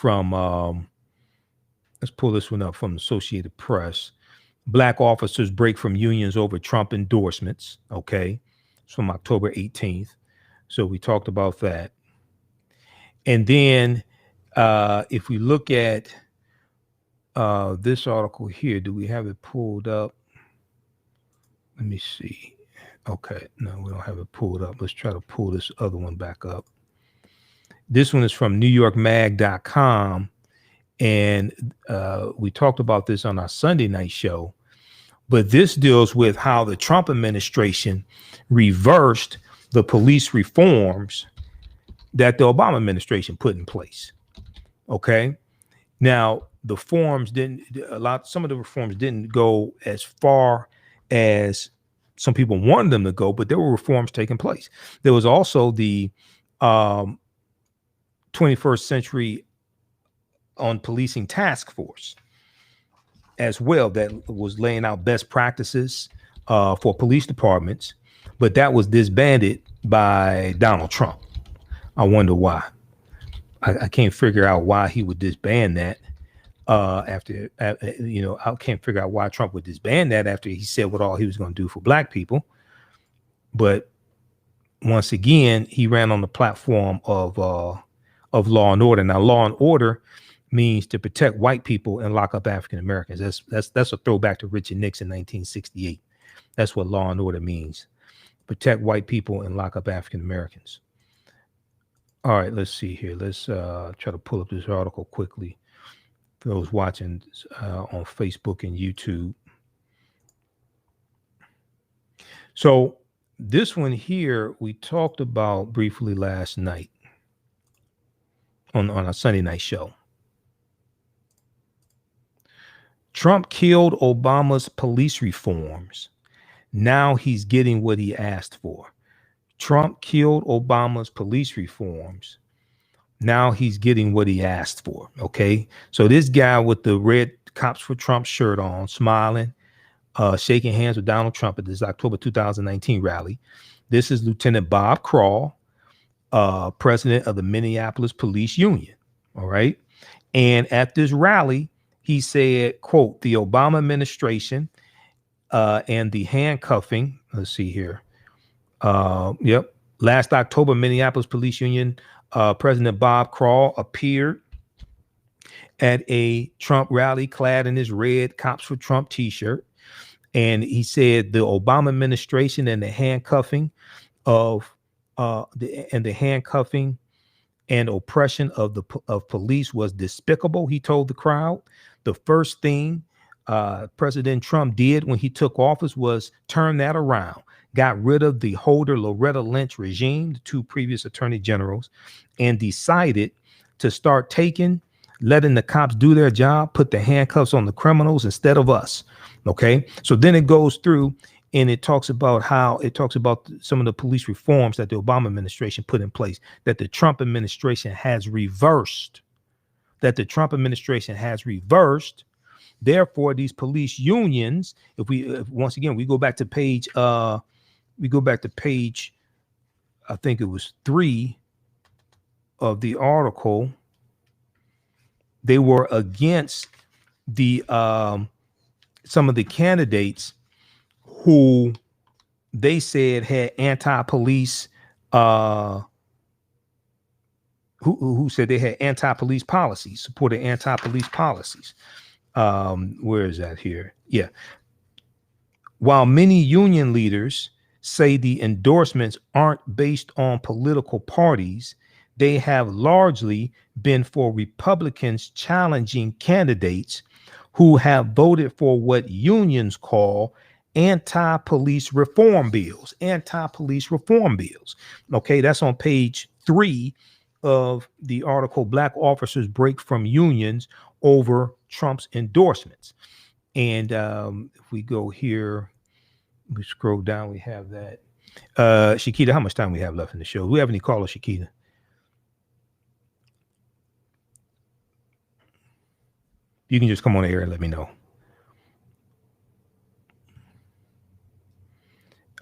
from, let's pull this one up from the Associated Press. Black officers break from unions over Trump endorsements. Okay. It's from October 18th. So we talked about that. And then if we look at this article here, do we have it pulled up? Let me see. Okay. No, we don't have it pulled up. Let's try to pull this other one back up. This one is from NewYorkMag.com. And we talked about this on our Sunday night show. But this deals with how the Trump administration reversed the police reforms that the Obama administration put in place. Okay. Now, the forms some of the reforms didn't go as far as some people wanted them to go, but there were reforms taking place. There was also the 21st Century on Policing Task Force as well, that was laying out best practices for police departments, but that was disbanded by Donald Trump. I wonder why. I can't figure out why he would disband that I can't figure out why Trump would disband that after he said what all he was going to do for black people. But once again, he ran on the platform of law and order. Now, law and order means to protect white people and lock up African Americans. That's a throwback to Richard Nixon, 1968. That's what law and order means. Protect white people and lock up African Americans. All right, let's see here. Let's try to pull up this article quickly for those watching on Facebook and YouTube. So this one here, we talked about briefly last night on our Sunday night show. Trump killed Obama's police reforms. Now he's getting what he asked for. Trump killed Obama's police reforms. Now he's getting what he asked for. Okay. So this guy with the red Cops for Trump shirt on, smiling, shaking hands with Donald Trump at this October 2019 rally. This is Lieutenant Bob Crawl, president of the Minneapolis Police Union. All right. And at this rally, he said, quote, the Obama administration and the handcuffing. Let's see here. Last October, Minneapolis Police Union President Bob Crawl appeared at a Trump rally clad in his red Cops for Trump t-shirt. And he said the Obama administration and the handcuffing and oppression of police was despicable. He told the crowd the first thing President Trump did when he took office was turn that around, got rid of the Holder Loretta Lynch regime, the two previous attorney generals, and decided to start letting the cops do their job, put the handcuffs on the criminals instead of us. Okay. So then it goes through and it talks about some of the police reforms that the Obama administration put in place, that the Trump administration has reversed, Therefore, these police unions, once again, we go back to page, I think it was 3 of the article. They were against some of the candidates who they said had anti-police, who said they had anti-police policies, supported anti-police policies. Where is that here? Yeah. While many union leaders say the endorsements aren't based on political parties, they have largely been for Republicans challenging candidates who have voted for what unions call anti-police reform bills. Okay, that's on page 3 of the article, Black Officers Break from Unions Over Trump's Endorsements. And if we go here, we scroll down, we have that. Shakita, how much time we have left in the show? Do we have any callers, Shakita? You can just come on the air and let me know.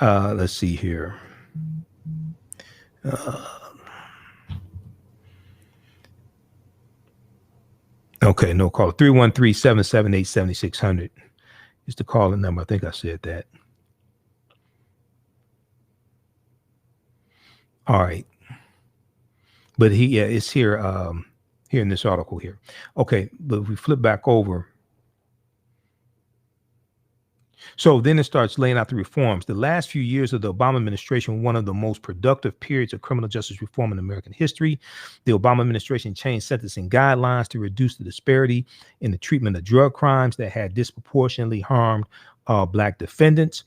Let's see here. Okay, no call. 313-778-7600 is the calling number. I think I said that. All right. But it's here, here in this article here. Okay, but if we flip back over. So then it starts laying out the reforms. The last few years of the Obama administration were one of the most productive periods of criminal justice reform in American history. The Obama administration changed sentencing guidelines to reduce the disparity in the treatment of drug crimes that had disproportionately harmed Black defendants.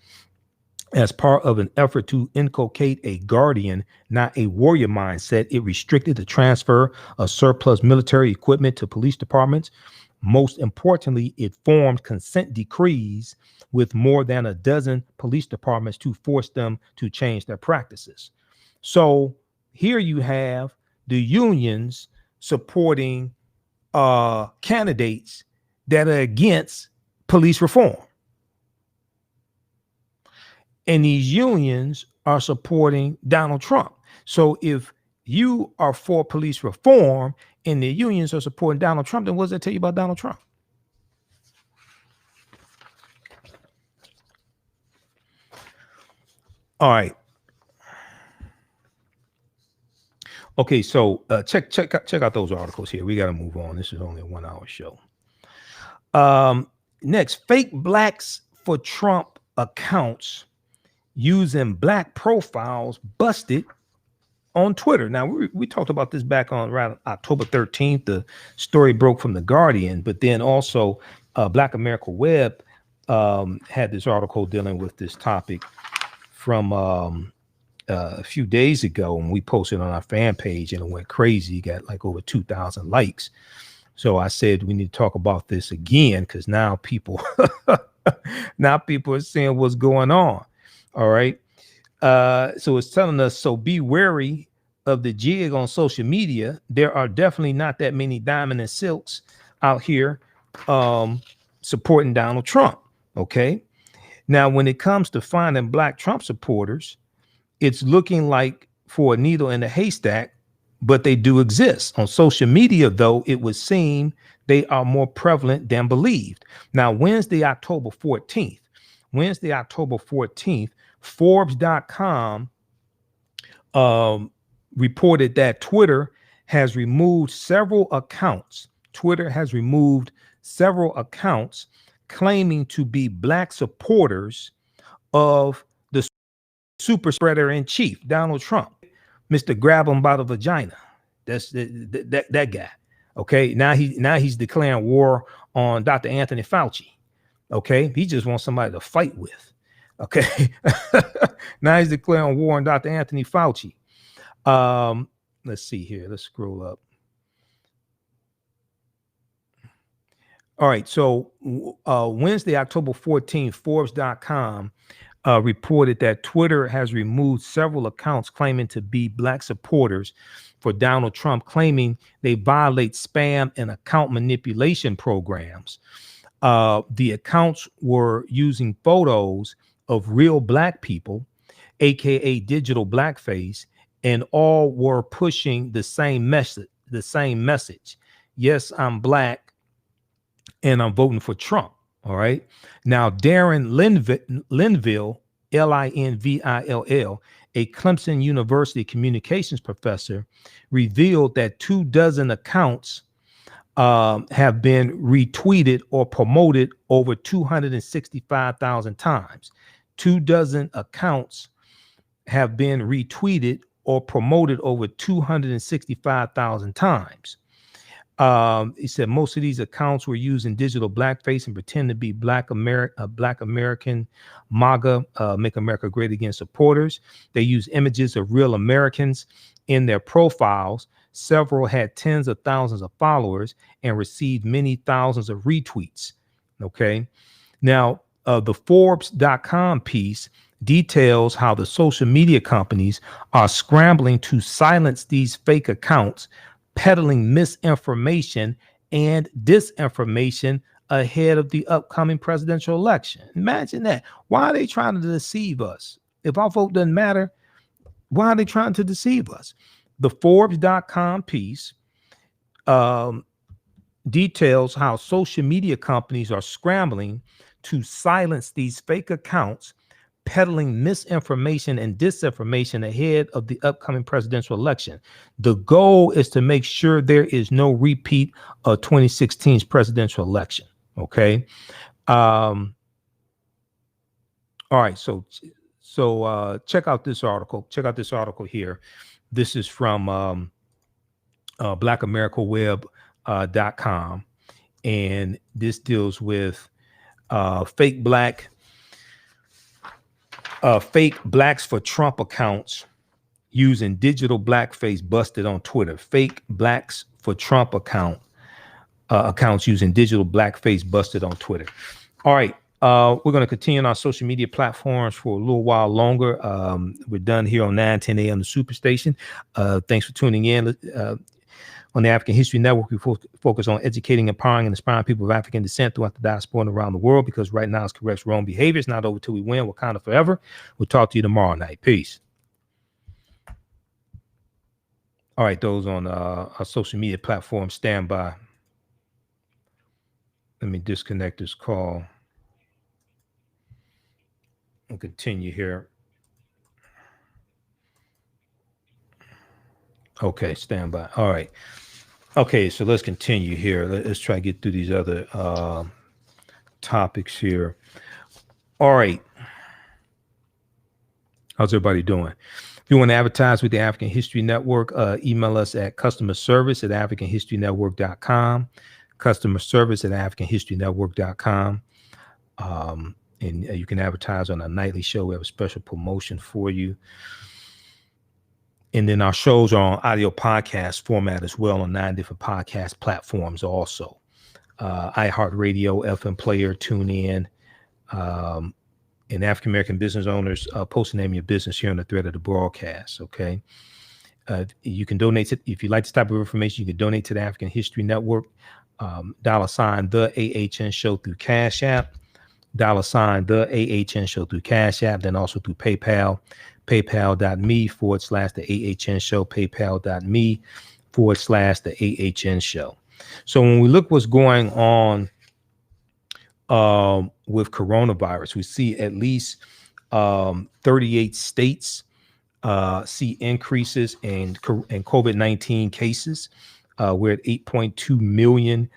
As part of an effort to inculcate a guardian, not a warrior mindset, it restricted the transfer of surplus military equipment to police departments. Most importantly, it formed consent decrees with more than a dozen police departments to force them to change their practices. So here you have the unions supporting candidates that are against police reform. And these unions are supporting Donald Trump. So if you are for police reform and the unions are supporting Donald Trump, then what does that tell you about Donald Trump? All right. Okay, so check out those articles here. We got to move on. This is only a 1 hour show. Next, fake blacks for Trump accounts using Black profiles busted on Twitter. Now, we talked about this back on around October 13th. The story broke from The Guardian, but then also Black America Web had this article dealing with this topic from a few days ago, and we posted on our fan page, and it went crazy. Got like over 2,000 likes. So I said we need to talk about this again because now people are seeing what's going on. All right. So it's telling us, so be wary of the jig on social media. There are definitely not that many diamond and silks out here supporting Donald Trump. Okay. Now, when it comes to finding Black Trump supporters, it's looking like for a needle in a haystack, but they do exist. On social media, though, it would seem they are more prevalent than believed. Now, Wednesday, October 14th, Forbes.com reported that Twitter has removed several accounts. Claiming to be Black supporters of the super spreader in chief, Donald Trump, Mr. Grab him by the vagina. That's that guy. Okay, now he's declaring war on Dr. Anthony Fauci. Okay, he just wants somebody to fight with. Okay, now he's declaring war on Dr. Anthony Fauci. Let's see here. Let's scroll up. All right, so Wednesday, October 14th, Forbes.com reported that Twitter has removed several accounts claiming to be Black supporters for Donald Trump, claiming they violate spam and account manipulation programs. The accounts were using photos of real Black people, aka digital blackface, and all were pushing the same message. Yes, I'm Black and I'm voting for Trump. All right. Now, Darren Linville, Linvill, a Clemson University communications professor, revealed that 24 accounts have been retweeted or promoted over 265,000 times. 24 accounts have been retweeted or promoted over 265,000 times. He said most of these accounts were using digital blackface and pretend to be Black American MAGA, Make America Great Again supporters. They use images of real Americans in their profiles. Several had tens of thousands of followers and received many thousands of retweets. Okay. Now, the Forbes.com piece details how the social media companies are scrambling to silence these fake accounts, peddling misinformation and disinformation ahead of the upcoming presidential election. Imagine that. Why are they trying to deceive us? If our vote doesn't matter, why are they trying to deceive us? The Forbes.com piece details how social media companies are scrambling to silence these fake accounts peddling misinformation and disinformation ahead of the upcoming presidential election. The goal is to make sure there is no repeat of 2016's presidential election. Okay. All right. So check out this article. Check out this article here. This is from blackamericaweb.com. And this deals with fake blacks for Trump accounts using digital blackface busted on Twitter. Fake blacks for Trump accounts using digital blackface busted on Twitter. All right. We're going to continue on our social media platforms for a little while longer. We're done here on 9:10 a.m. the Superstation. Thanks for tuning in. On the African History Network, we focus on educating, empowering, and inspiring people of African descent throughout the diaspora and around the world, because right now it's correct wrong behavior. It's not over till we win. Wakanda forever. We'll talk to you tomorrow night. Peace. All right, those on our social media platform, stand by. Let me disconnect this call and continue here. Okay, stand by. All right. Okay, so let's continue here. Let's try to get through these other topics here. All right. How's everybody doing? If you want to advertise with the African History Network, email us at customerservice@africanhistorynetwork.com, customerservice@africanhistorynetwork.com. And you can advertise on our nightly show. We have a special promotion for you. And then our shows are on audio podcast format as well on 9 different podcast platforms also. iHeartRadio, FM Player, TuneIn, and African American business owners, post the name of your business here on the thread of the broadcast. Okay. You can donate to, if you like this type of information, you can donate to the African History Network, $ the AHN show through Cash App, $ the AHN show through Cash App, then also through PayPal, paypal.me/the AHN show, paypal.me/the AHN show. So when we look what's going on with coronavirus, we see at least 38 states see increases in COVID-19 cases. We're at 8.2 million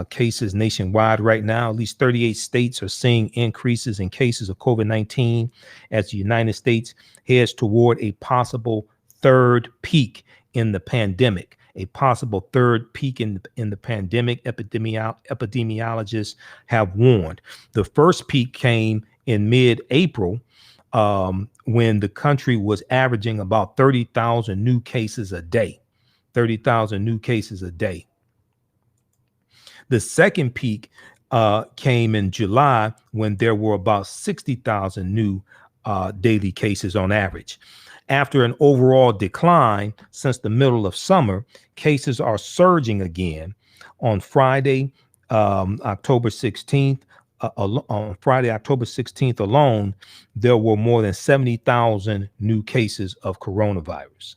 cases nationwide right now. At least 38 states are seeing increases in cases of COVID-19 as the United States heads toward a possible third peak in the pandemic. A possible third peak in the pandemic, epidemiologists have warned. The first peak came in mid-April, when the country was averaging about 30,000 new cases a day. 30,000 new cases a day. The second peak came in July, when there were about 60,000 new daily cases on average. After an overall decline since the middle of summer, cases are surging again. On Friday, October 16th, on Friday, October 16th alone, there were more than 70,000 new cases of coronavirus.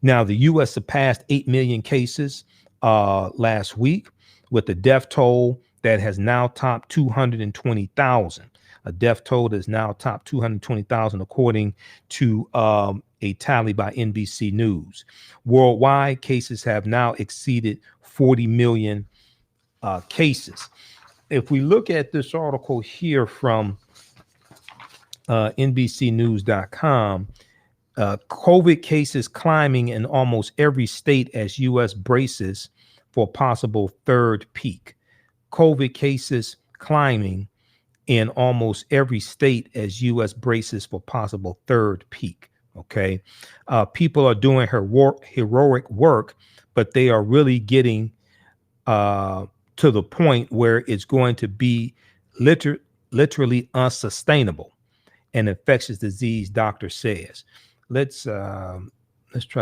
Now, the U.S. surpassed 8 million cases last week, with a death toll that has now topped 220,000. A death toll that is now topped 220,000, according to a tally by NBC News. Worldwide, cases have now exceeded 40 million cases. If we look at this article here from NBCnews.com, COVID cases climbing in almost every state as U.S. braces for possible third peak. COVID cases climbing in almost every state as U.S. braces for possible third peak. Okay. People are doing heroic work, but they are really getting to the point where it's going to be literally unsustainable. An infectious disease doctor says. Let's try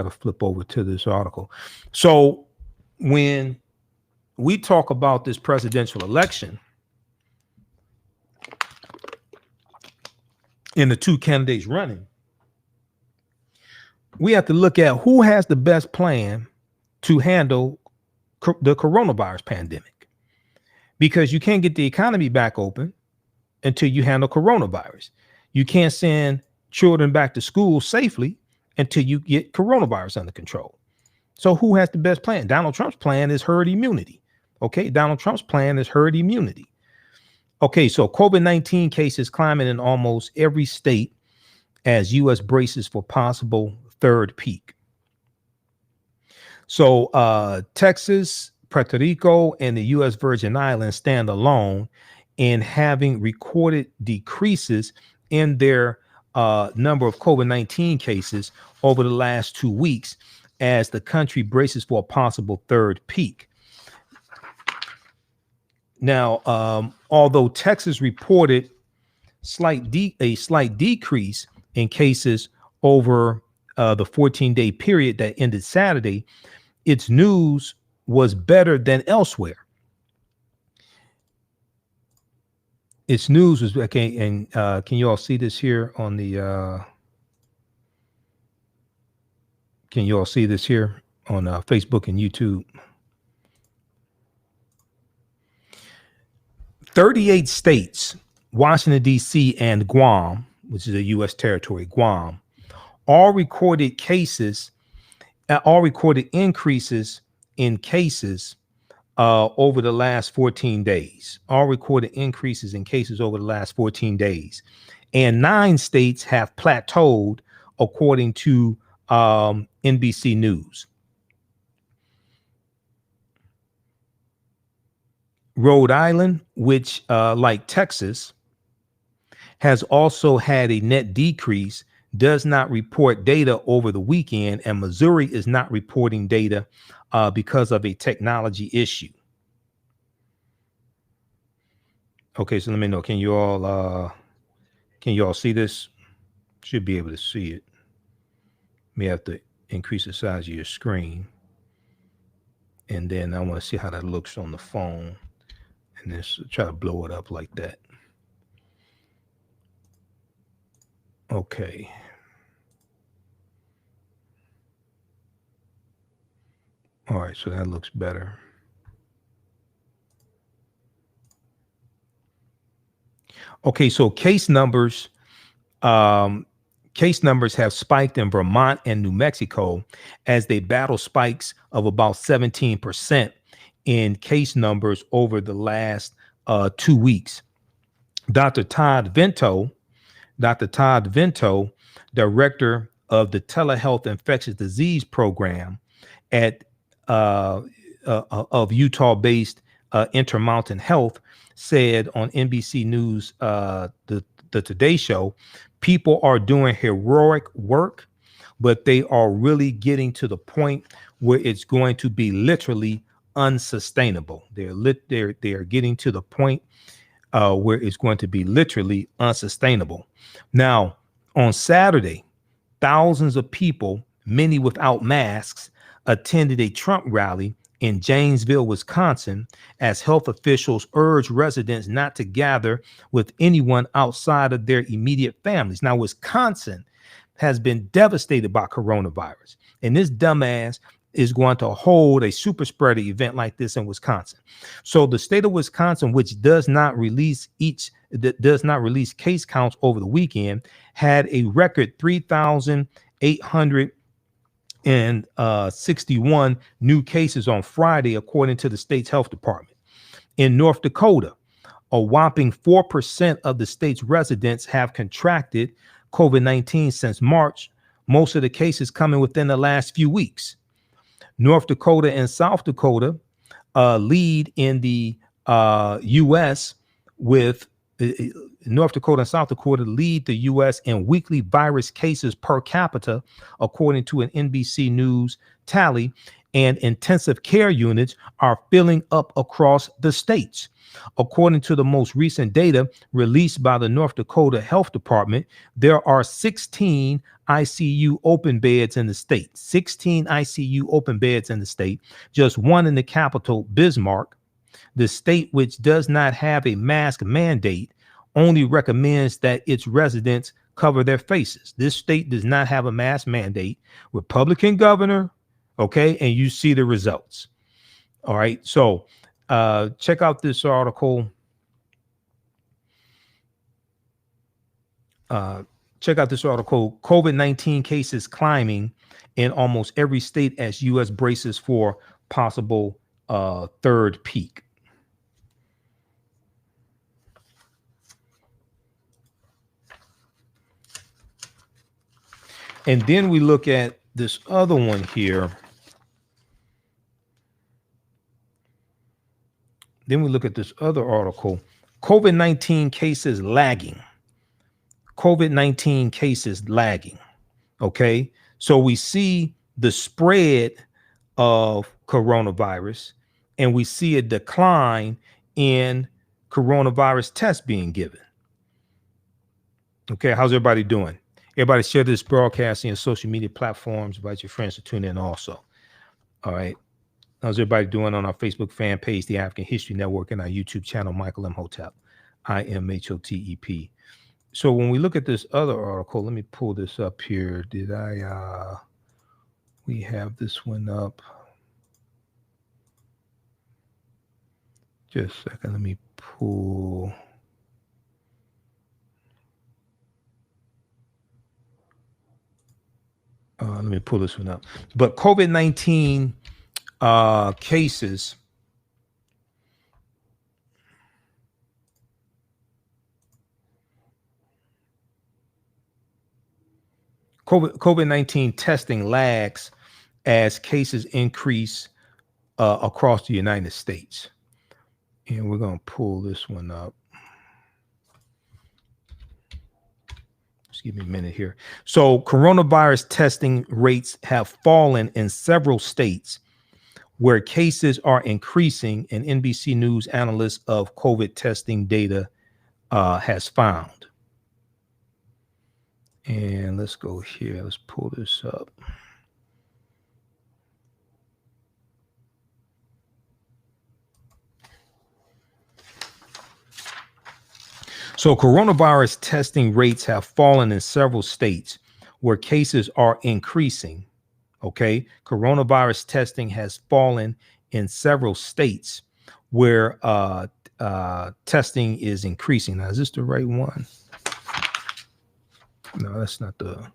to flip over to this article. So when we talk about this presidential election and the two candidates running, we have to look at who has the best plan to handle the coronavirus pandemic, because you can't get the economy back open until you handle coronavirus. You can't send children back to school safely until you get coronavirus under control. So who has the best plan? Donald Trump's plan is herd immunity. Okay, Donald Trump's plan is herd immunity. Okay, so COVID-19 cases climbing in almost every state as U.S. braces for possible third peak. So Texas, Puerto Rico, and the U.S. Virgin Islands stand alone in having recorded decreases in their number of COVID-19 cases over the last 2 weeks as the country braces for a possible third peak. Now, although Texas reported a slight decrease in cases over the 14-day period that ended Saturday, its news was better than elsewhere. Its news was okay, and can you all see this here on the? Can you all see this here on Facebook and YouTube? 38 states, Washington, D.C., and Guam, which is a U.S. territory, Guam, all recorded increases in cases over the last 14 days. All recorded increases in cases over the last 14 days. And 9 states have plateaued, according to NBC News. Rhode Island, which like Texas, has also had a net decrease, does not report data over the weekend, and Missouri is not reporting data because of a technology issue. Okay, so let me know. Can you all see this? Should be able to see it. May have to increase the size of your screen, and then I want to see how that looks on the phone, and just try to blow it up like that. Okay. All right, so that looks better. Okay, so case numbers have spiked in Vermont and New Mexico as they battle spikes of about 17% in case numbers over the last 2 weeks. Dr. Todd Vento, director of the Telehealth Infectious Disease Program at of Utah-based Intermountain Health, said on NBC News, the Today Show, people are doing heroic work, but they are really getting to the point where it's going to be literally unsustainable. They are getting to the point where it's going to be literally unsustainable. Now, on Saturday, thousands of people, many without masks, attended a Trump rally in Janesville, Wisconsin, as health officials urged residents not to gather with anyone outside of their immediate families. Now, Wisconsin has been devastated by coronavirus, and this dumbass is going to hold a super spreader event like this in Wisconsin. So the state of Wisconsin, which does not release case counts over the weekend, had a record 3,861 new cases on Friday, according to the state's health department. In North Dakota, a whopping 4% of the state's residents have contracted COVID-19 since March, most of the cases coming within the last few weeks. North Dakota and South Dakota lead in the U.S. with North Dakota and South Dakota lead the U.S. in weekly virus cases per capita, according to an NBC News tally, and intensive care units are filling up across the states. According to the most recent data released by the North Dakota Health Department, there are 16 ICU open beds in the state. 16 ICU open beds in the state, just one in the capital, Bismarck. The state, which does not have a mask mandate, only recommends that its residents cover their faces. This state does not have a mask mandate. Republican governor, okay, and you see the results. All right. So check out this article. COVID-19 cases climbing in almost every state as U.S. braces for possible third peak. And then we look at this other one here. Then we look at this other article. COVID-19 cases lagging. COVID-19 cases lagging. Okay. So we see the spread of coronavirus and we see a decline in coronavirus tests being given. Okay. How's everybody doing? Everybody share this broadcast on your social media platforms. Invite your friends to tune in also. All right. How's everybody doing on our Facebook fan page, The African History Network, and our YouTube channel, Michael Imhotep, Imhotep. So when we look at this other article, let me pull this up here. We have this one up. Just a second, let me pull. Let me pull this one up. But COVID-19 cases. COVID-19 testing lags as cases increase across the United States. And we're going to pull this one up. Just give me a minute here. So coronavirus testing rates have fallen in several states where cases are increasing, and NBC News analyst of COVID testing data has found. And let's go here. Let's pull this up. So coronavirus testing rates have fallen in several states where cases are increasing. Okay. Coronavirus testing has fallen in several states where testing is increasing. Now, is this the right one? No, that's not the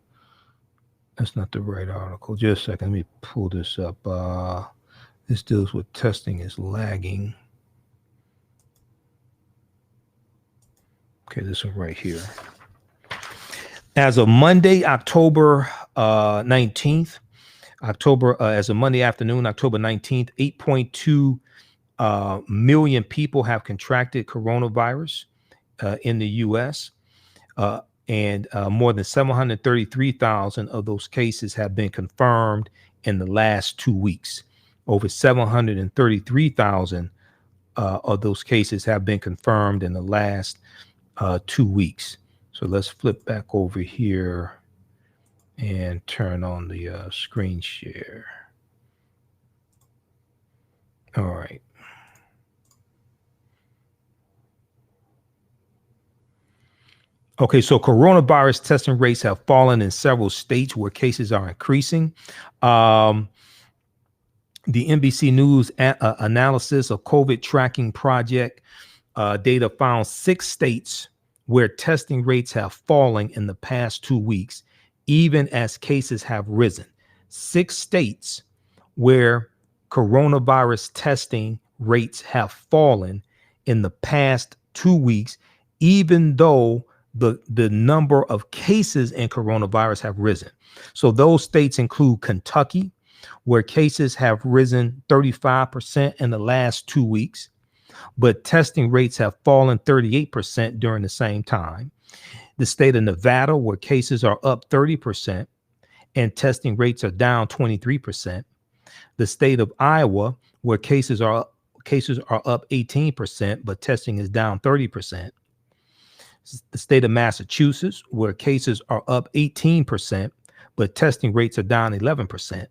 right article. Just a second. Let me pull this up. This deals with testing is lagging. Okay, this one right here. As of Monday, October 19th, as of Monday afternoon, October 19th, 8.2 million people have contracted coronavirus in the U.S. And more than 733,000 of those cases have been confirmed in the last 2 weeks. Over 733,000 of those cases have been confirmed in the last 2 weeks. So let's flip back over here and turn on the screen share. All right. Okay, so coronavirus testing rates have fallen in several states where cases are increasing. The NBC News analysis of COVID tracking project data found 6 states where testing rates have fallen in the past 2 weeks, even as cases have risen. 6 states where coronavirus testing rates have fallen in the past 2 weeks, even though the number of cases in coronavirus have risen. So those states include Kentucky, where cases have risen 35% in the last 2 weeks, but testing rates have fallen 38% during the same time. The state of Nevada, where cases are up 30% and testing rates are down 23%. The state of Iowa, where cases are up 18%, but testing is down 30%. The state of Massachusetts, where cases are up 18%, but testing rates are down 11%.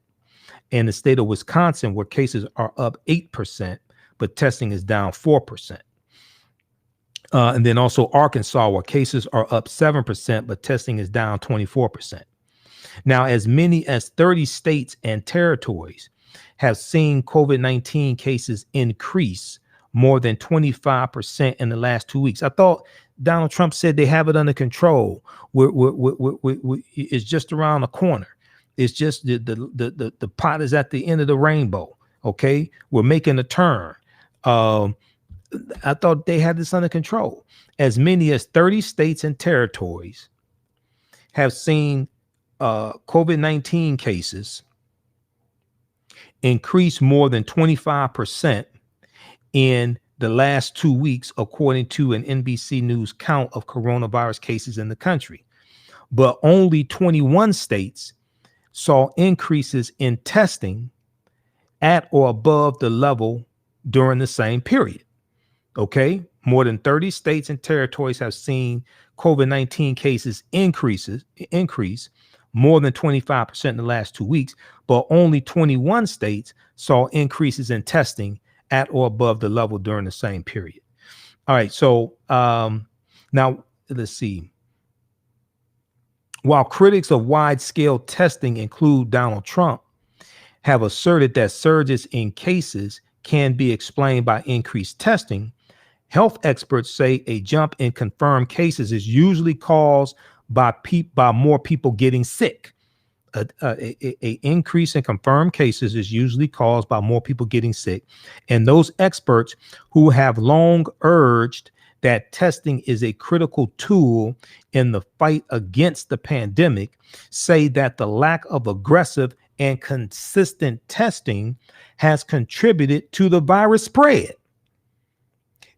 And the state of Wisconsin, where cases are up 8%, but testing is down 4%. And then also Arkansas, where cases are up 7%, but testing is down 24%. Now, as many as 30 states and territories have seen COVID-19 cases increase more than 25% in the last 2 weeks. I thought Donald Trump said they have it under control. It's just around the corner. It's just the pot is at the end of the rainbow. Okay, we're making a turn. I thought they had this under control. As many as 30 states and territories have seen COVID-19 cases increase more than 25% in the last 2 weeks, according to an NBC News count of coronavirus cases in the country. But only 21 states saw increases in testing at or above the level during the same period. Okay, more than 30 states and territories have seen COVID-19 cases increase more than 25% in the last 2 weeks, but only 21 states saw increases in testing at or above the level during the same period. All right, so now let's see. While critics of wide-scale testing include Donald Trump, have asserted that surges in cases can be explained by increased testing, health experts say a jump in confirmed cases is usually caused by more people getting sick. A increase in confirmed cases is usually caused by more people getting sick. And those experts who have long urged that testing is a critical tool in the fight against the pandemic say that the lack of aggressive and consistent testing has contributed to the virus spread.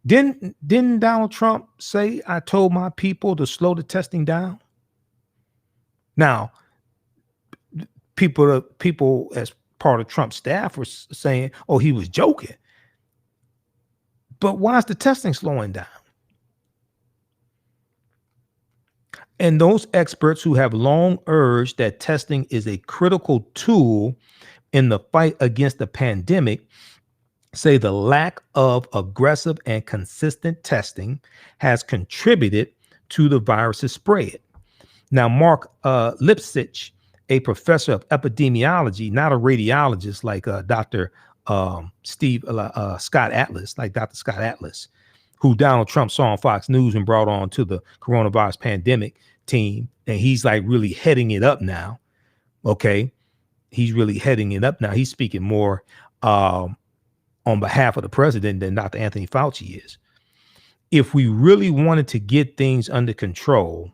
Didn't Donald Trump say, I told my people to slow the testing down? Now, people as part of Trump's staff were saying, oh, he was joking. But why is the testing slowing down? And those experts who have long urged that testing is a critical tool in the fight against the pandemic say the lack of aggressive and consistent testing has contributed to the virus's spread. Now, Mark Lipsitch, a professor of epidemiology, not a radiologist like Dr. Scott Atlas, who Donald Trump saw on Fox News and brought on to the coronavirus pandemic team. And he's like really heading it up now. Okay. He's really heading it up now. He's speaking more on behalf of the president than Dr. Anthony Fauci is. If we really wanted to get things under control,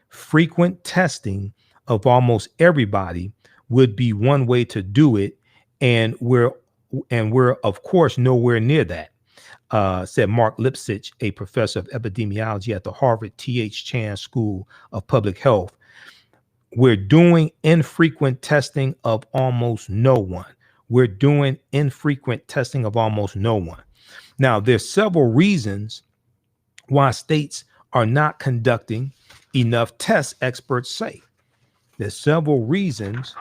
frequent testing of almost everybody would be one way to do it. And we're of course nowhere near that, said Mark Lipsitch, a professor of epidemiology at the Harvard T.H. Chan School of Public Health. We're doing infrequent testing of almost no one. We're doing infrequent testing of almost no one. Now, there's several reasons why states are not conducting enough tests, experts say. There's several reasons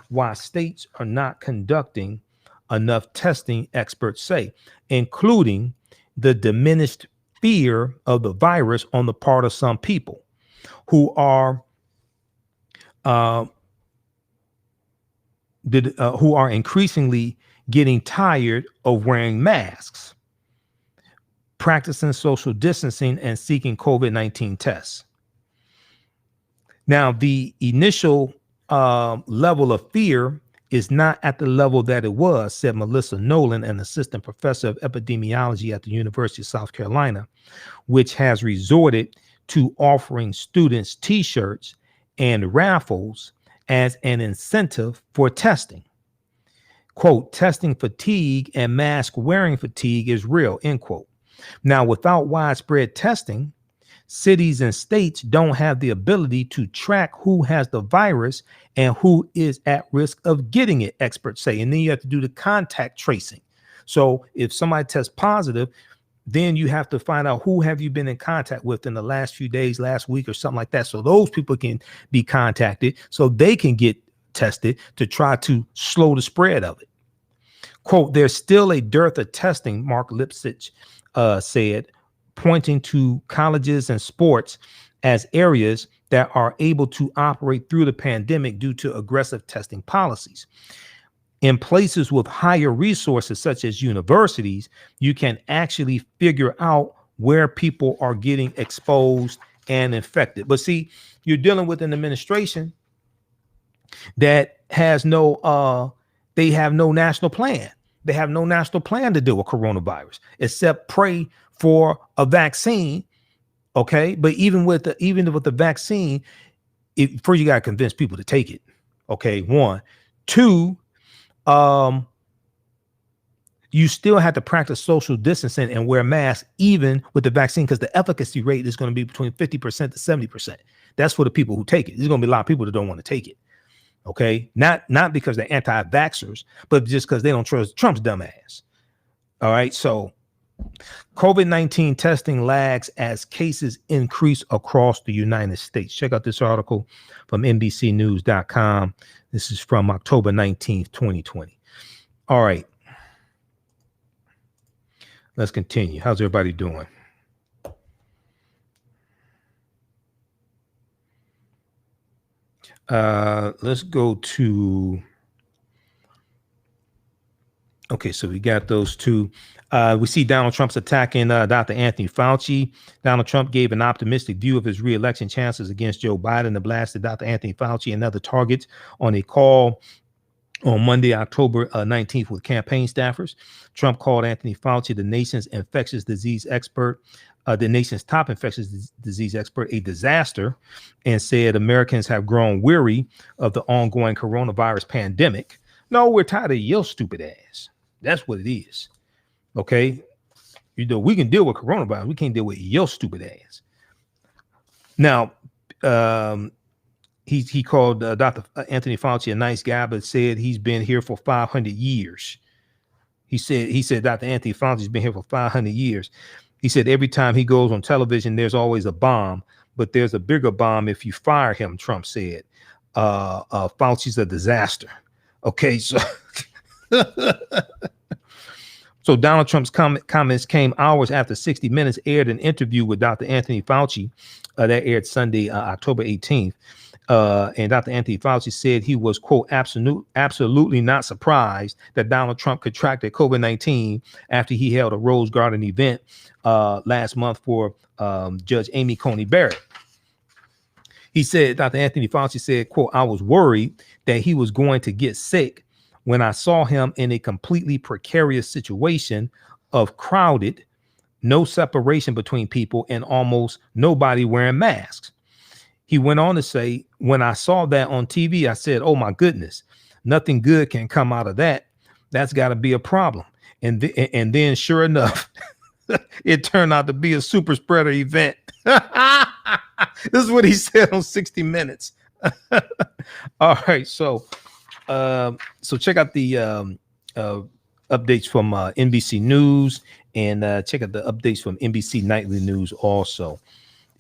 why states are not conducting enough testing, experts say, including the diminished fear of the virus on the part of some people who are increasingly getting tired of wearing masks, practicing social distancing, and seeking COVID-19 tests. Now, the initial level of fear is not at the level that it was, said Melissa Nolan, an assistant professor of epidemiology at the University of South Carolina, which has resorted to offering students T-shirts and raffles as an incentive for testing. Quote, testing fatigue and mask wearing fatigue is real, end quote. Now, without widespread testing, cities and states don't have the ability to track who has the virus and who is at risk of getting it, experts say. And then you have to do the contact tracing. So if somebody tests positive, then you have to find out who have you been in contact with in the last few days, last week, or something like that. So those people can be contacted so they can get tested to try to slow the spread of it. Quote, there's still a dearth of testing, Mark Lipsitch said, pointing to colleges and sports as areas that are able to operate through the pandemic due to aggressive testing policies. In places with higher resources, such as universities, you can actually figure out where people are getting exposed and infected. But see, you're dealing with an administration that has they have no national plan. They have no national plan to deal with coronavirus except pray for a vaccine. Okay. But even with the vaccine, first you got to convince people to take it. Okay. One, two, you still have to practice social distancing and wear masks, even with the vaccine, because the efficacy rate is going to be between 50% to 70%. That's for the people who take it. There's going to be a lot of people that don't want to take it. Okay. Not because they're anti-vaxxers, but just because they don't trust Trump's dumb ass. All right. So COVID-19 testing lags as cases increase across the United States. Check out this article from NBCnews.com. This is from October 19th, 2020. All right. Let's continue. How's everybody doing? Let's go to. Okay, so we got those two. We see Donald Trump's attacking Dr. Anthony Fauci. Donald Trump gave an optimistic view of his re-election chances against Joe Biden and blasted Dr. Anthony Fauci and other targets on a call on Monday, October 19th with campaign staffers. Trump called Anthony Fauci the nation's infectious disease expert, the nation's top infectious disease expert, a disaster, and said Americans have grown weary of the ongoing coronavirus pandemic. No, we're tired of your stupid ass. That's what it is. Okay. We can deal with coronavirus. We can't deal with your stupid ass. Now, he called Dr. Anthony Fauci a nice guy, but said he's been here for 500 years. He said Dr. Anthony Fauci's been here for 500 years. He said every time he goes on television, there's always a bomb, but there's a bigger bomb if you fire him, Trump said. Fauci's a disaster. Okay, so so Donald Trump's comments came hours after 60 Minutes aired an interview with Dr. Anthony Fauci that aired Sunday, October 18th. And Dr. Anthony Fauci said he was, quote, absolutely not surprised that Donald Trump contracted COVID-19 after he held a Rose Garden event last month for Judge Amy Coney Barrett. He said, Dr. Anthony Fauci said, quote, I was worried that he was going to get sick when I saw him in a completely precarious situation of crowded, no separation between people, and almost nobody wearing masks. He went on to say, when I saw that on TV, I said, oh, my goodness, nothing good can come out of that. That's got to be a problem. And then sure enough, it turned out to be a super spreader event. This is what he said on 60 Minutes. All right. So check out the updates from NBC News, and check out the updates from NBC Nightly News also.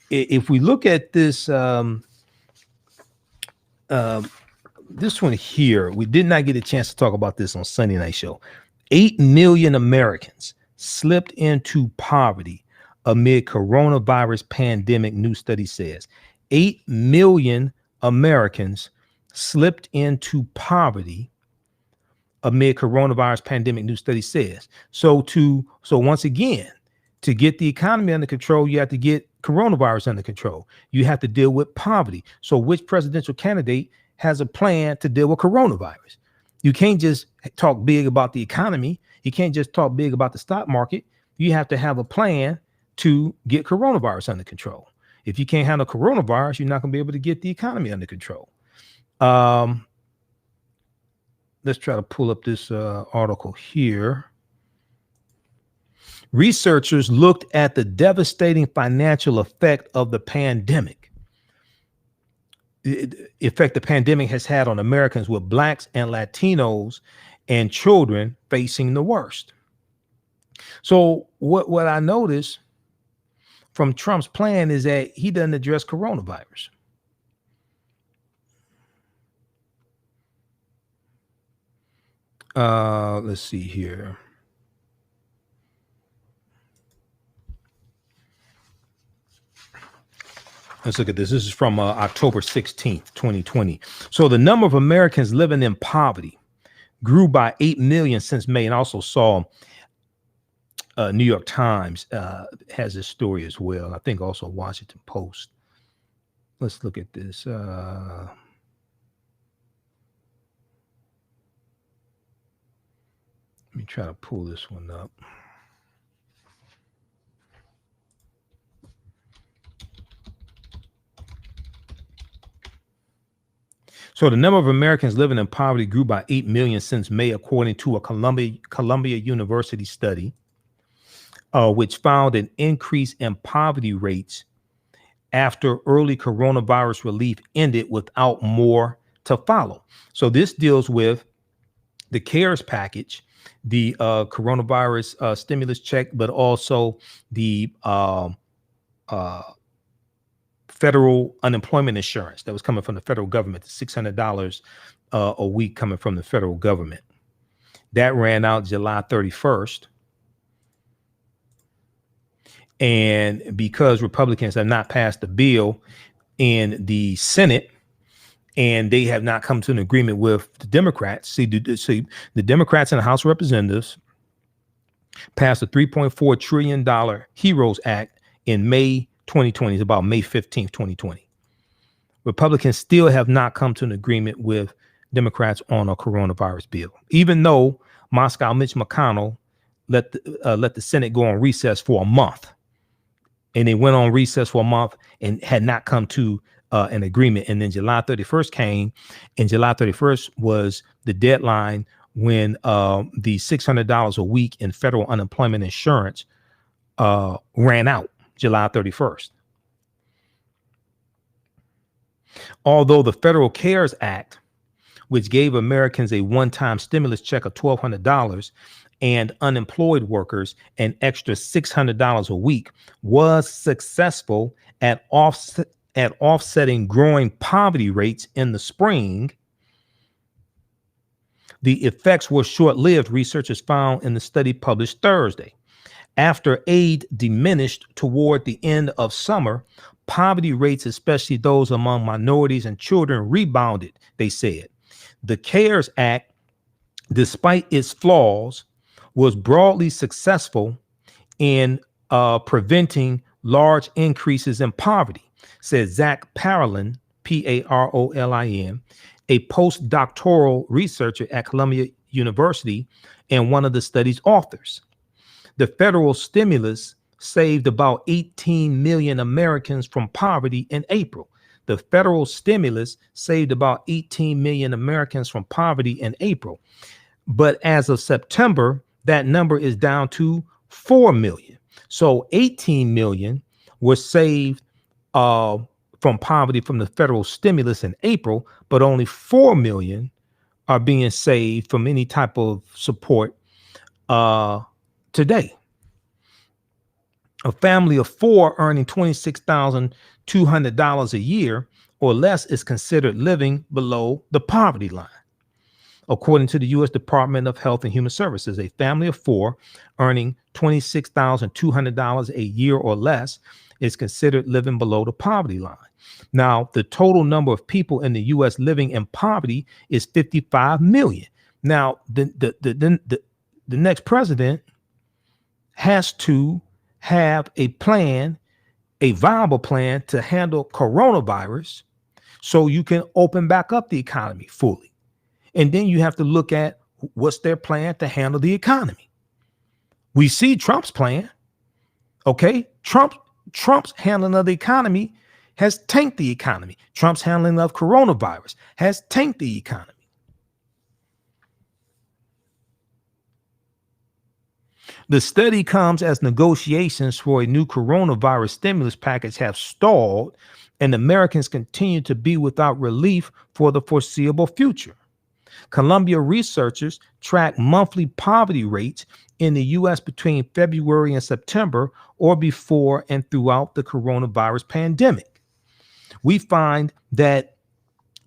If we look at this, this one here, we did not get a chance to talk about this on Sunday Night Show. 8 million Americans slipped into poverty amid coronavirus pandemic, new study says. 8 million Americans slipped into poverty amid coronavirus pandemic, new study says. So once again, to get the economy under control, you have to get coronavirus under control. You have to deal with poverty. So which presidential candidate has a plan to deal with coronavirus? You can't just talk big about the economy. You can't just talk big about the stock market. You have to have a plan to get coronavirus under control. If you can't handle coronavirus, you're not going to be able to get the economy under control. Let's try to pull up this article here. Researchers looked at the devastating financial effect of the pandemic. The effect the pandemic has had on Americans, with Blacks and Latinos and children facing the worst. So what I noticed from Trump's plan is that he doesn't address coronavirus. Let's see here. Let's look at this. This is from October 16th, 2020. So the number of Americans living in poverty grew by 8 million since May. And I also saw New York Times has this story as well. I think also Washington Post. Let's look at this. Let me try to pull this one up. So the number of Americans living in poverty grew by 8 million since May, according to a Columbia University study, which found an increase in poverty rates after early coronavirus relief ended without more to follow. So this deals with the CARES package, the coronavirus stimulus check, but also the federal unemployment insurance that was coming from the federal government, the $600 a week coming from the federal government. That ran out July 31st. And because Republicans have not passed the bill in the Senate, and they have not come to an agreement with the Democrats. See, the Democrats in the House of Representatives passed a $3.4 trillion HEROES Act in May 2020. It's about May 15th, 2020. Republicans still have not come to an agreement with Democrats on a coronavirus bill, even though Moscow Mitch McConnell let the Senate go on recess for a month. And they went on recess for a month and had not come to an agreement. And then July 31st came, and July 31st was the deadline when the $600 a week in federal unemployment insurance ran out, July 31st. Although the Federal CARES Act, which gave Americans a one-time stimulus check of $1,200 and unemployed workers an extra $600 a week, was successful at offsetting growing poverty rates in the spring, the effects were short-lived, researchers found in the study published Thursday. After aid diminished toward the end of summer, poverty rates, especially those among minorities and children, rebounded, they said. The CARES Act, despite its flaws, was broadly successful in preventing large increases in poverty, said Zach Parolin, Parolin, a postdoctoral researcher at Columbia University and one of the study's authors. The federal stimulus saved about 18 million Americans from poverty in April. The federal stimulus saved about 18 million Americans from poverty in April. But as of September, that number is down to 4 million. So 18 million were saved from poverty from the federal stimulus in April, but only 4 million are being saved from any type of support today. A family of four earning $26,200 a year or less is considered living below the poverty line. According to the U.S. Department of Health and Human Services, a family of four earning $26,200 a year or less is considered living below the poverty line. Now, the total number of people in the U.S. living in poverty is 55 million. Now, the next president has to have a plan, a viable plan to handle coronavirus so you can open back up the economy fully. And then you have to look at what's their plan to handle the economy. We see Trump's plan. Okay. Trump's handling of the economy has tanked the economy. Trump's handling of coronavirus has tanked the economy. The study comes as negotiations for a new coronavirus stimulus package have stalled, and Americans continue to be without relief for the foreseeable future. Columbia researchers track monthly poverty rates in the U.S. between February and September, or before and throughout the coronavirus pandemic. We find that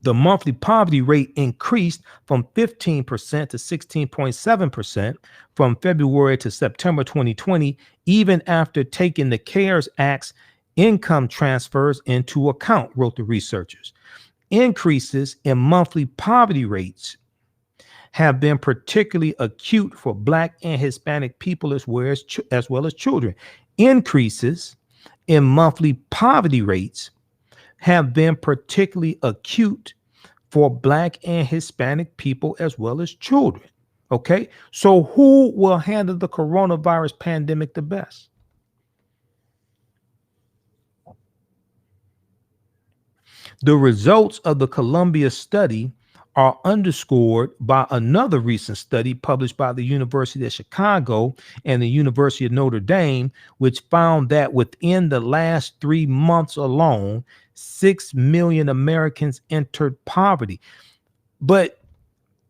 the monthly poverty rate increased from 15% to 16.7% from February to September 2020, even after taking the CARES Act's income transfers into account, wrote the researchers. Increases in monthly poverty rates have been particularly acute for Black and Hispanic people as well as children. Increases in monthly poverty rates have been particularly acute for Black and Hispanic people as well as children. Okay, so who will handle the coronavirus pandemic the best? The results of the Columbia study are underscored by another recent study published by the University of Chicago and the University of Notre Dame, which found that within the last 3 months alone, 6 million Americans entered poverty. But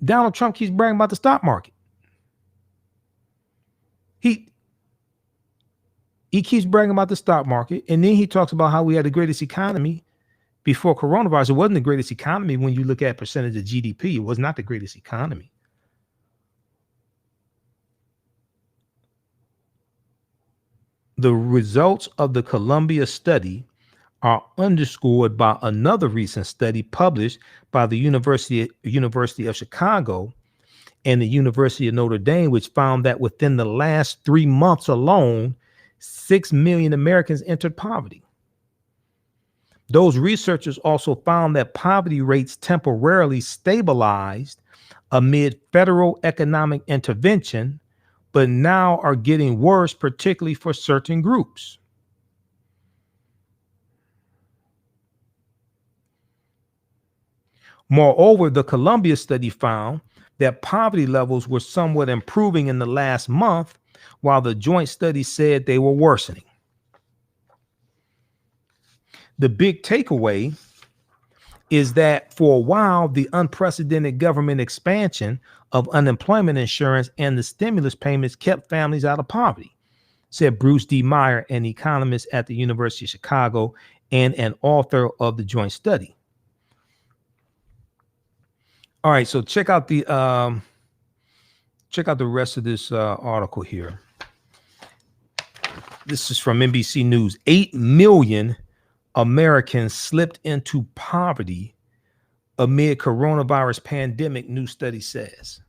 Donald Trump keeps bragging about the stock market. He keeps bragging about the stock market, and then he talks about how we had the greatest economy before coronavirus. It wasn't the greatest economy when you look at percentage of GDP. It was not the greatest economy. The results of the Columbia study are underscored by another recent study published by the University of Chicago and the University of Notre Dame, which found that within the last 3 months alone, 6 million Americans entered poverty. Those researchers also found that poverty rates temporarily stabilized amid federal economic intervention, but now are getting worse, particularly for certain groups. Moreover, the Columbia study found that poverty levels were somewhat improving in the last month, while the joint study said they were worsening. The big takeaway is that for a while, the unprecedented government expansion of unemployment insurance and the stimulus payments kept families out of poverty, said Bruce D. Meyer, an economist at the University of Chicago and an author of the joint study. All right, so check out the rest of this article here. This is from NBC News. 8 million Americans slipped into poverty amid coronavirus pandemic, new study says.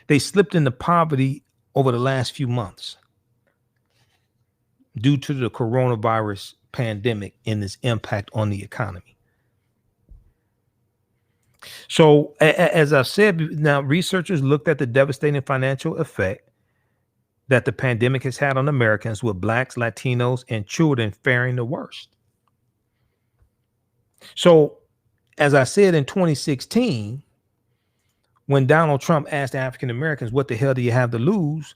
They slipped into poverty over the last few months due to the coronavirus pandemic and its impact on the economy. So, as I've said, now researchers looked at the devastating financial effect that the pandemic has had on Americans, with Blacks, Latinos, and children faring the worst. So, as I said in 2016, when Donald Trump asked African Americans, what the hell do you have to lose?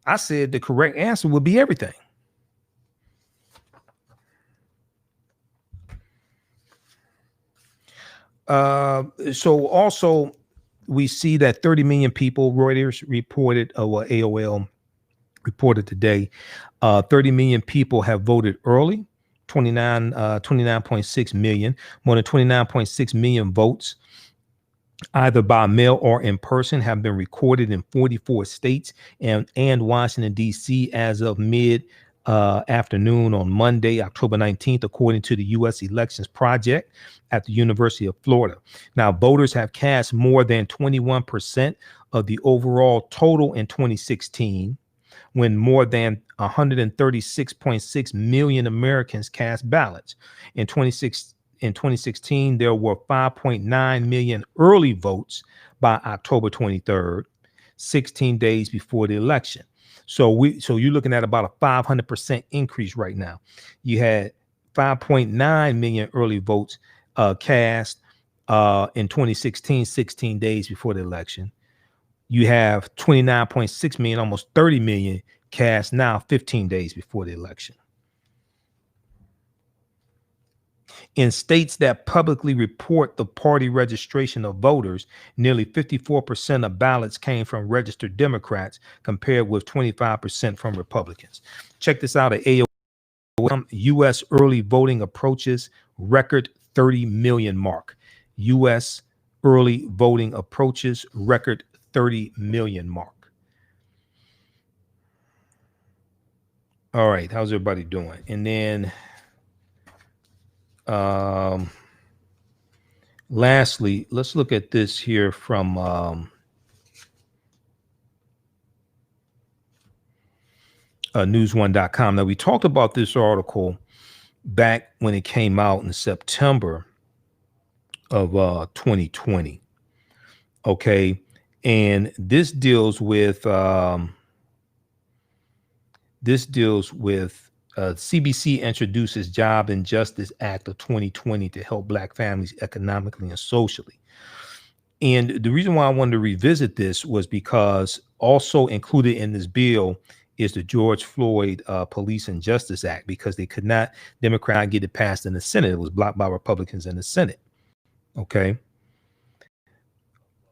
I said the correct answer would be everything. So also we see that 30 million people, Reuters reported, or AOL reported today, 30 million people have voted early, 29.6 million, more than 29.6 million votes, either by mail or in person, have been recorded in 44 states and Washington, D.C. as of mid afternoon on Monday, October 19th, according to the U.S. Elections Project at the University of Florida. Now, voters have cast more than 21% of the overall total in 2016, when more than 136.6 million Americans cast ballots. In 2016, there were 5.9 million early votes by October 23rd, 16 days before the election. So you're looking at about a 500% increase right now. You had 5.9 million early votes cast in 2016, 16 days before the election. You have 29.6 million, almost 30 million cast now 15 days before the election. In states that publicly report the party registration of voters, nearly 54% of ballots came from registered Democrats, compared with 25% from Republicans. Check this out at AOL. U.S. early voting approaches record 30 million mark. U.S. early voting approaches record 30 million mark. All right, how's everybody doing? And then Lastly, let's look at this here from news1.com. Now, we talked about this article back when it came out in September of 2020. Okay. And this deals with CBC introduces Job and Justice Act of 2020 to help Black families economically and socially. And the reason why I wanted to revisit this was because also included in this bill is the George Floyd Police and Justice Act, because Democrat not get it passed in the Senate. It was blocked by Republicans in the Senate. Okay.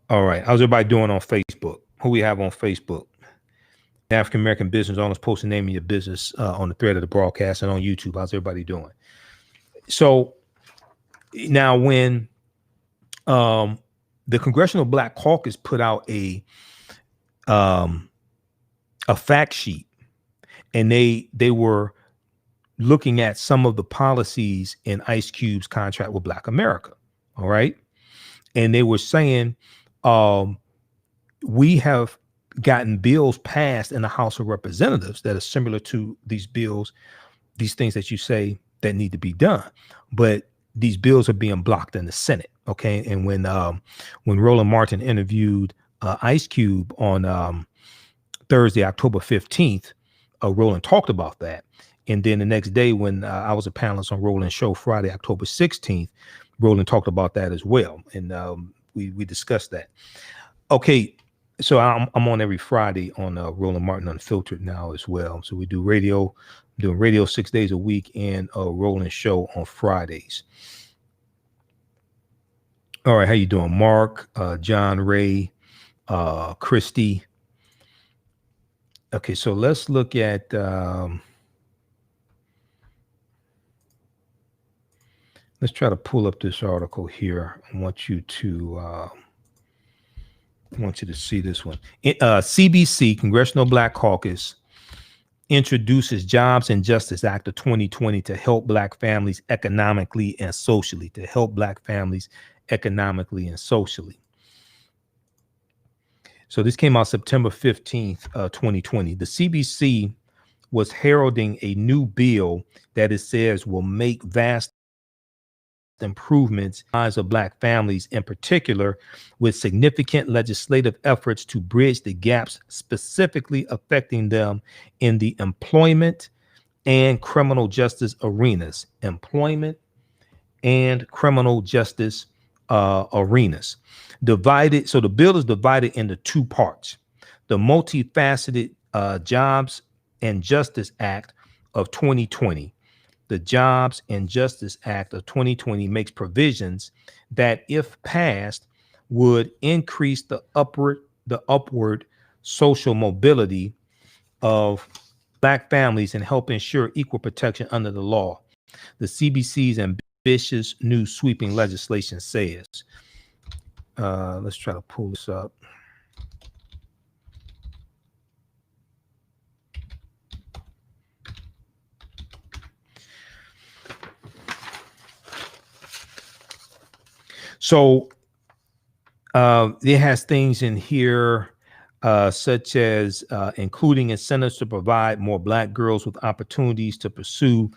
All right. How's everybody doing on Facebook? Who we have on Facebook? African American business owners, post the name of your business on the thread of the broadcast, and on YouTube. How's everybody doing? So now, when the Congressional Black Caucus put out a fact sheet, and they were looking at some of the policies in Ice Cube's contract with Black America. All right. And they were saying, we have gotten bills passed in the House of Representatives that are similar to these bills, these things that you say that need to be done. But these bills are being blocked in the Senate. Okay. And when Roland Martin interviewed Ice Cube on Thursday, October 15th, Roland talked about that. And then the next day, when I was a panelist on Roland's show, Friday, October 16th, Roland talked about that as well. And we discussed that. Okay. So I'm on every Friday on Roland Martin Unfiltered now as well. So we do radio, doing radio 6 days a week, and a Roland show on Fridays. All right. How you doing? Mark, John Ray, Christy. Okay. So let's look at, let's try to pull up this article here. I want you to see this one. CBC, Congressional Black Caucus, introduces Jobs and Justice Act of 2020 to help Black families economically and socially. To help Black families economically and socially. So this came out September 15th, 2020. The CBC was heralding a new bill that it says will make vast improvements in the lives of Black families, in particular, with significant legislative efforts to bridge the gaps specifically affecting them in the employment and criminal justice arenas. Employment and criminal justice arenas. Divided. So the bill is divided into two parts. The multifaceted Jobs and Justice Act of 2020. The Jobs and Justice Act of 2020 makes provisions that, if passed, would increase the upward social mobility of Black families and help ensure equal protection under the law. The CBC's ambitious new sweeping legislation says. Let's try to pull this up. So it has things in here such as including incentives to provide more Black girls with opportunities to pursue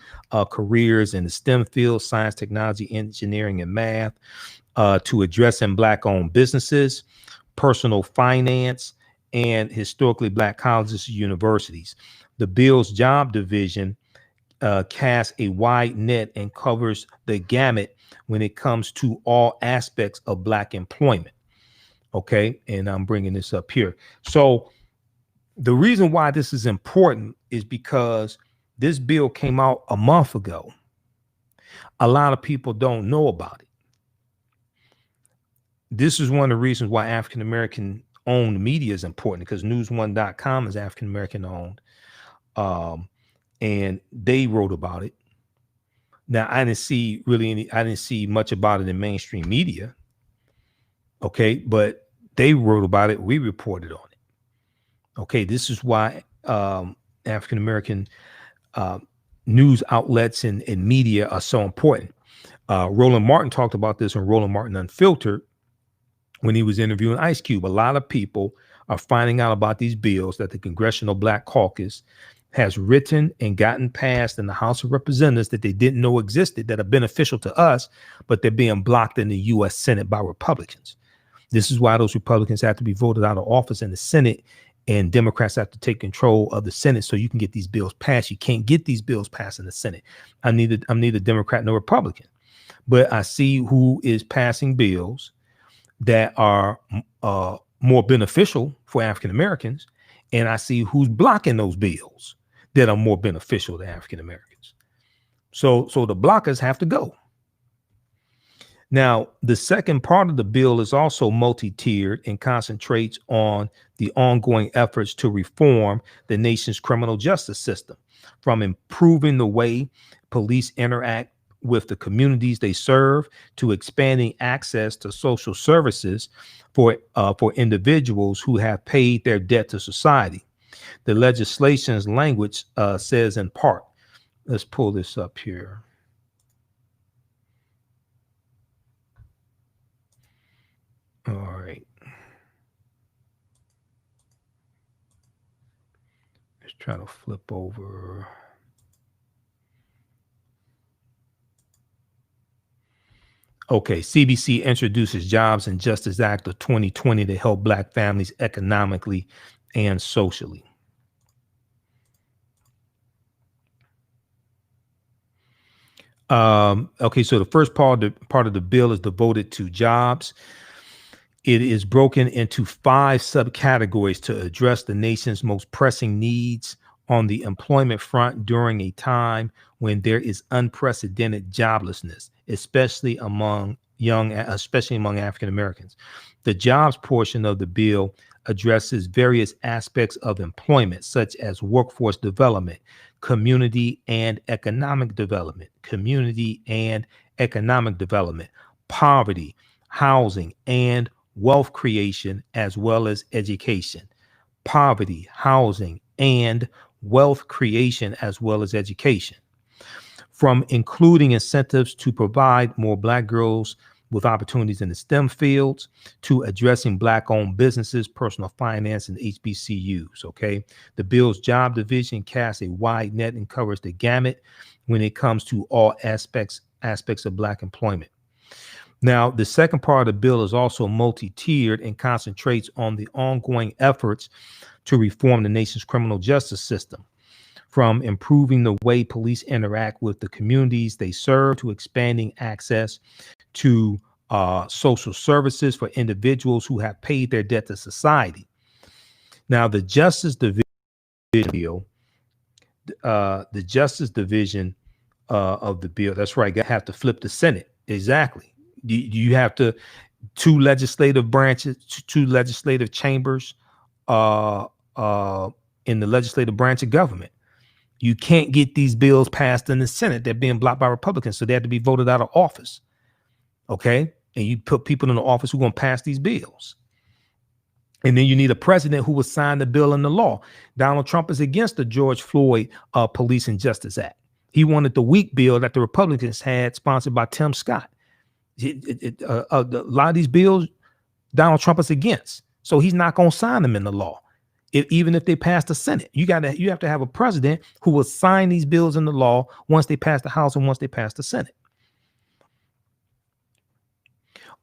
careers in the STEM field, science, technology, engineering, and math, to addressing Black-owned businesses, personal finance, and historically Black colleges and universities. The bill's job division casts a wide net and covers the gamut when it comes to all aspects of Black employment. Okay. And I'm bringing this up here. So the reason why this is important is because this bill came out a month ago. A lot of people don't know about it. This is one of the reasons why African-American owned media is important, because news1.com is African-American owned. And they wrote about it. Now, I didn't see much about it in mainstream media. Okay. But they wrote about it. We reported on it. Okay. This is why African-American news outlets and media are so important. Roland Martin talked about this in Roland Martin Unfiltered when he was interviewing Ice Cube. A lot of people are finding out about these bills that the Congressional Black Caucus has written and gotten passed in the House of Representatives that they didn't know existed, that are beneficial to us, but they're being blocked in the U.S. Senate by Republicans. This is why those Republicans have to be voted out of office in the Senate, and Democrats have to take control of the Senate so you can get these bills passed. You can't get these bills passed in the Senate. I'm neither Democrat nor Republican, but I see who is passing bills that are more beneficial for African Americans, and I see who's blocking those bills that are more beneficial to African Americans. So the blockers have to go. Now, the second part of the bill is also multi-tiered and concentrates on the ongoing efforts to reform the nation's criminal justice system, from improving the way police interact with the communities they serve to expanding access to social services for individuals who have paid their debt to society. The legislation's language says in part, let's pull this up here. All right. Let's try to flip over. Okay, CBC introduces Jobs and Justice Act of 2020 to help Black families economically and socially. Okay, so the first part of the bill is devoted to jobs. It is broken into 5 subcategories to address the nation's most pressing needs on the employment front during a time when there is unprecedented joblessness, especially among African Americans. The jobs portion of the bill addresses various aspects of employment, such as workforce development, community and economic development, poverty, housing, and wealth creation, as well as education. Poverty, housing, and wealth creation, as well as education. From including incentives to provide more Black girls with opportunities in the STEM fields, to addressing Black-owned businesses, personal finance, and HBCUs. Okay, the bill's job division casts a wide net and covers the gamut when it comes to all aspects of Black employment. Now, the second part of the bill is also multi-tiered and concentrates on the ongoing efforts to reform the nation's criminal justice system, from improving the way police interact with the communities they serve to expanding access to social services for individuals who have paid their debt to society. Now, the Justice Division bill, the Justice Division of the bill, that's right, you have to flip the Senate. Exactly. You have to, two legislative branches, two legislative chambers in the legislative branch of government. You can't get these bills passed in the Senate. They're being blocked by Republicans, so they have to be voted out of office. Okay? And you put people in the office who are going to pass these bills. And then you need a president who will sign the bill into law. Donald Trump is against the George Floyd Police and Justice Act. He wanted the weak bill that the Republicans had, sponsored by Tim Scott. A lot of these bills Donald Trump is against, so he's not going to sign them into law. Even if they pass the Senate, you have to have a president who will sign these bills into law once they pass the House and once they pass the Senate.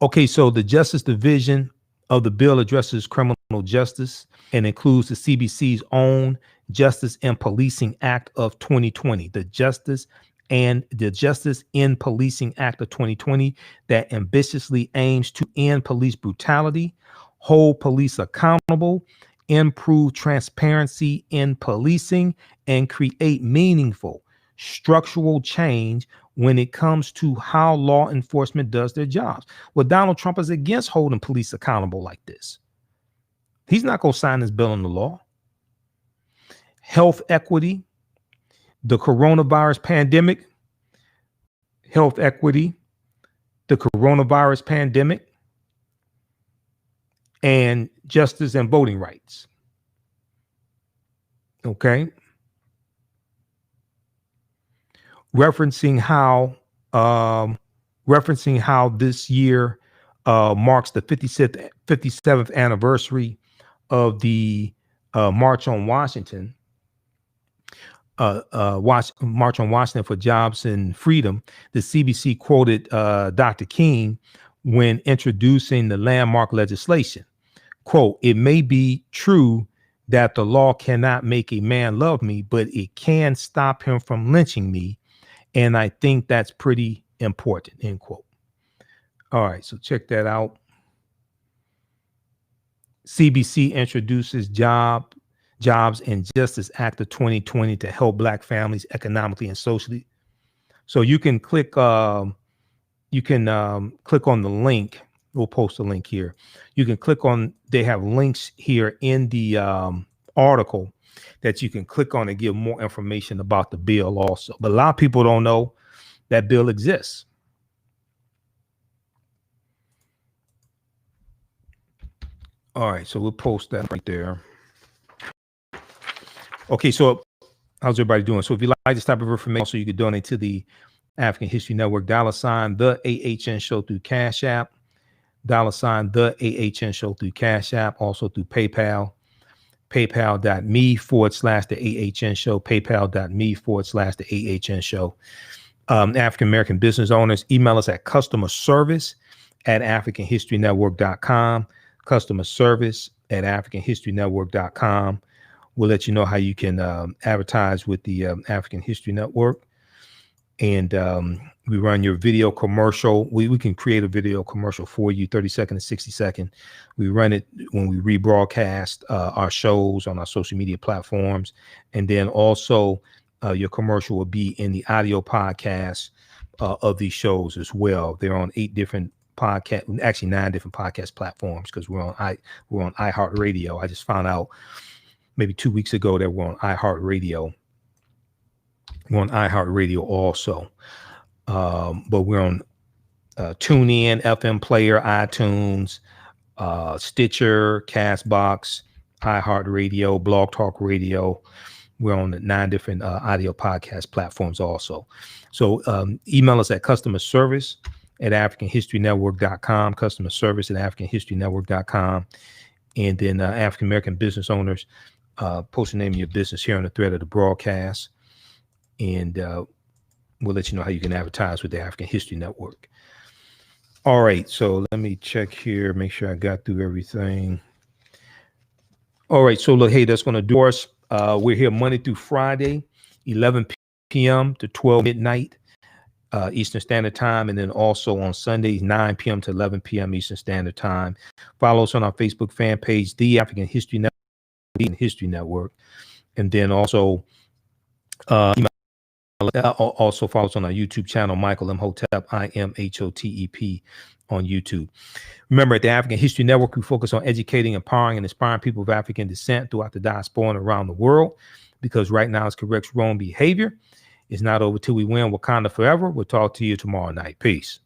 Okay, so the Justice Division of the bill addresses criminal justice and includes the CBC's own Justice and Policing Act of 2020, the Justice in Policing Act of 2020, that ambitiously aims to end police brutality, hold police accountable, improve transparency in policing, and create meaningful structural change when it comes to how law enforcement does their jobs. Well, Donald Trump is against holding police accountable like this. He's not going to sign this bill into law. Health equity, the coronavirus pandemic, health equity, the coronavirus pandemic, and justice and voting rights. Okay. Referencing how referencing how this year marks the 57th anniversary of the March on Washington. March on Washington for Jobs and Freedom. The CBC quoted Dr. King when introducing the landmark legislation. Quote, "It may be true that the law cannot make a man love me, but it can stop him from lynching me. And I think that's pretty important," end quote. All right, so check that out. CBC introduces Jobs and Justice Act of 2020 to help Black families economically and socially. So you can click on the link. We'll post a link here. You can click on, they have links here in the article that you can click on to give more information about the bill also. But a lot of people don't know that bill exists. All right, so we'll post that right there. Okay, so how's everybody doing? So if you like this type of information, also you can donate to the African History Network, $ the AHN Show through Cash App, $ the AHN Show through Cash App, also through PayPal, paypal.me/the AHN Show, paypal.me/the AHN Show. African American business owners, email us at customerservice@africanhistorynetwork.com, customerservice@africanhistorynetwork.com. We'll let you know how you can advertise with the African History Network. And we run your video commercial. We can create a video commercial for you, 30-second to 60-second. We run it when we rebroadcast our shows on our social media platforms. And then also your commercial will be in the audio podcast of these shows as well. They're on 9 different podcast platforms, because we're on iHeartRadio. I just found out maybe 2 weeks ago that we're on iHeartRadio. We're on iHeartRadio also. But we're on TuneIn, FM Player, iTunes, Stitcher, Castbox, iHeartRadio, Blog Talk Radio. We're on the 9 different audio podcast platforms also. So email us at customerservice@africanhistorynetwork.com, customerservice@africanhistorynetwork.com. And then African American business owners, post the name of your business here on the thread of the broadcast. And we'll let you know how you can advertise with the African History Network. All right, so let me check here, make sure I got through everything. All right, so look, hey, that's going to do us. We're here Monday through Friday, 11 p.m. to 12 midnight Eastern Standard Time, and then also on Sundays, 9 p.m. to 11 p.m. Eastern Standard Time. Follow us on our Facebook fan page, The African History Network, and then also also follow us on our YouTube channel, Michael Imhotep, Imhotep on YouTube. Remember, at the African History Network, we focus on educating, empowering, and inspiring people of African descent throughout the diaspora and around the world, because right now it's correct wrong behavior. It's not over till we win. Wakanda forever. We'll talk to you tomorrow night. Peace.